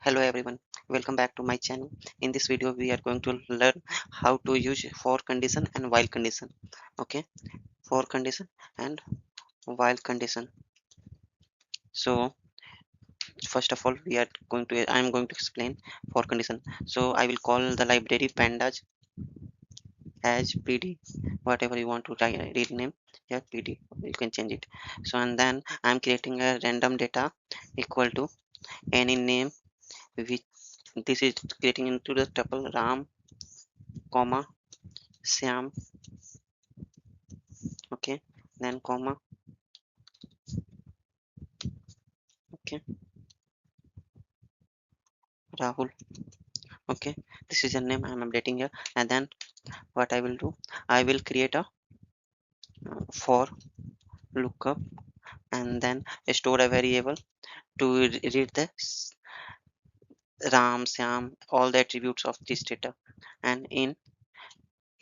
Hello everyone, welcome back to my channel. In this video we are going to learn how to use for condition and while condition. Okay, for condition and while condition. So first of all I am going to explain for condition. So I will call the library pandas as pd, whatever you want to read name here, pd, you can change it. So and then I'm creating a random data equal to any name, which this is creating into the tuple ram comma Syam, okay, then comma, okay, Rahul, okay, this is the name I'm updating here. And then what I will do, I will create a for lookup and then store a variable to read the Ram, Syam, all the attributes of this data and in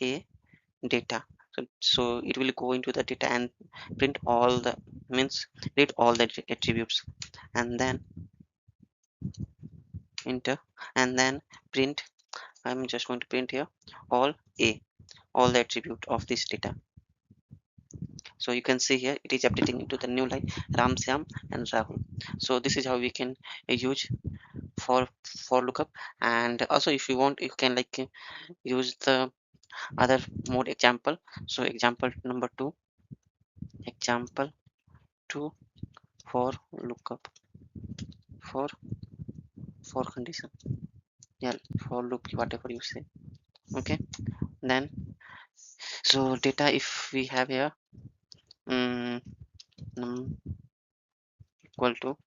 a data. So it will go into the data and print all the means read all the attributes and then enter and then print. I'm just going to print here all a, all the attribute of this data. So you can see here it is updating into the new line Ram, Syam and Rahul. So this is how we can use for lookup. And also if you want you can use the other mode example. So example 2 for lookup for condition, yeah, for loop, whatever you say. Okay, then so data if we have here num equal to,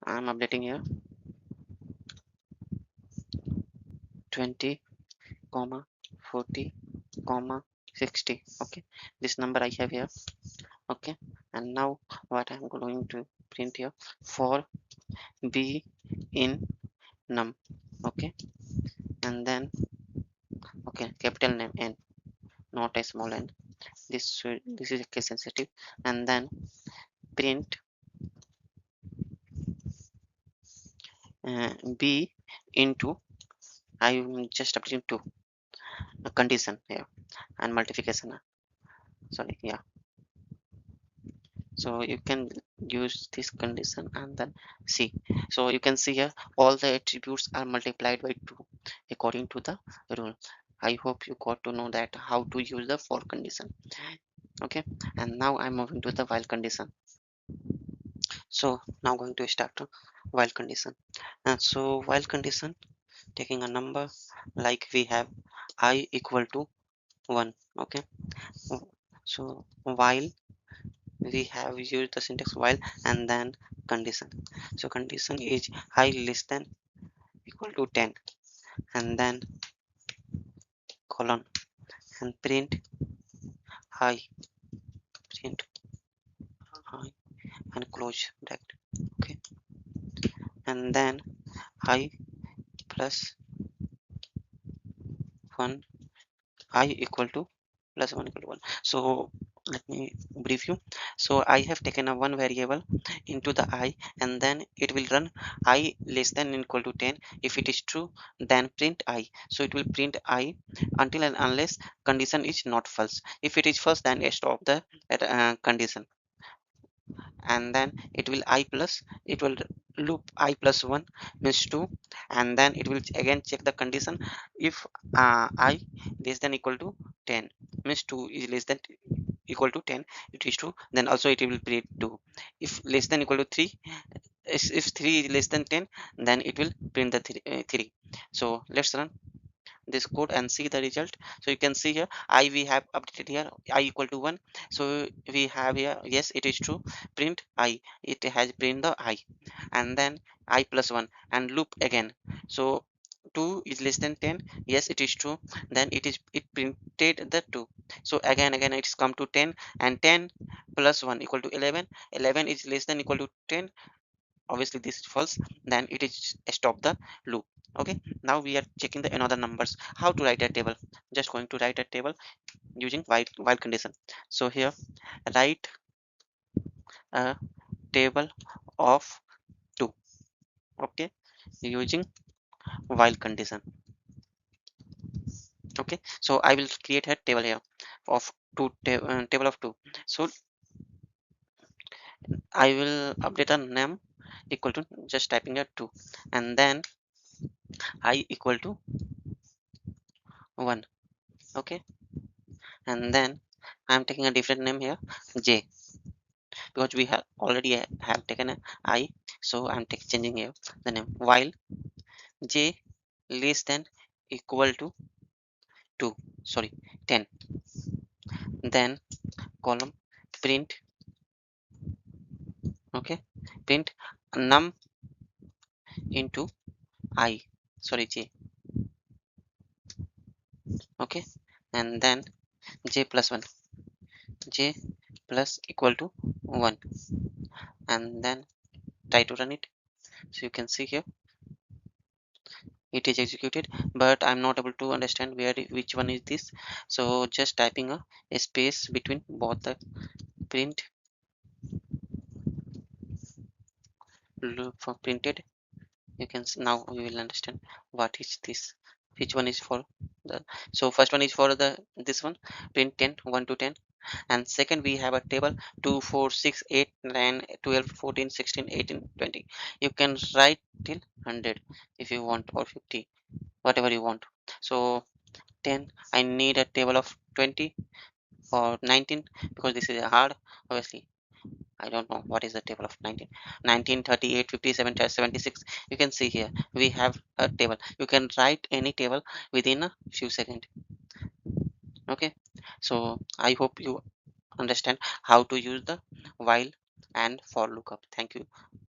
I'm updating here 20 comma 40 comma 60. Okay, this number I have here. Okay, and now what I'm going to print here for b in num. Okay, and then okay, capital name n, not a small n. This is case sensitive. And then print b into, I'm just updating to a condition here and multiplication. Sorry, yeah. So you can use this condition and then see. So you can see here all the attributes are multiplied by 2 according to the rule. I hope you got to know that how to use the for condition. Okay, and now I'm moving to the while condition. So now going to start a while condition. And so while condition taking a number like we have I equal to 1. Okay, so while we have used the syntax while and then condition. So condition is I less than equal to 10 and then colon and print I, print I and close bracket. Okay, and then I plus 1, I equal to plus 1 equal to 1. So let me brief you. So I have taken a one variable into the I and then it will run I less than equal to 10. If it is true, then print I. So it will print I until and unless condition is not false. If it is false, then stop the condition. And then it will I plus, it will loop I plus 1 means 2, and then it will again check the condition. If I less than equal to 10 means 2 is less than equal to 10, it is true, then also it will print 2. If less than equal to 3, if 3 is less than 10, then it will print the 3. So let's run this code and see the result. So you can see here I we have updated here I equal to 1. So we have here, yes, it is true, print I, it has print the I, and then I plus 1 and loop again. So 2 is less than 10, yes, it is true, then it printed the 2. So again it's come to 10 and 10 plus 1 equal to 11. 11 is less than equal to 10, obviously this is false, then it is stop the loop. Okay, now we are checking the another numbers, how to write a table. Just going to write a table using while condition. So here write a table of 2. Okay, using while condition. Okay, so I will create a table here of table of two. So I will update a name equal to just typing a 2, and then I equal to 1. Okay, and then I'm taking a different name here, j, because we have already have taken a I, so I'm changing here the name while j less than equal to 2, sorry, 10. Then column print. Okay, print num into I, sorry, j. Okay, and then j plus 1, j plus equal to 1, and then try to run it. So you can see here it is executed, but I'm not able to understand which one is this. So just typing a space between both the print loop for printed. You can now we will understand what is this, which one is for the. So first one is for the this one, print 10 1 to 10, and second we have a table 2 4 6 8 9 12 14 16 18 20. You can write till 100 if you want, or 50, whatever you want. So 10, I need a table of 20 or 19, because this is hard, obviously. I don't know what is the table of 19. 19, 38, 57, 76. You can see here we have a table. You can write any table within a few seconds. Okay, so I hope you understand how to use the while and for lookup. Thank you.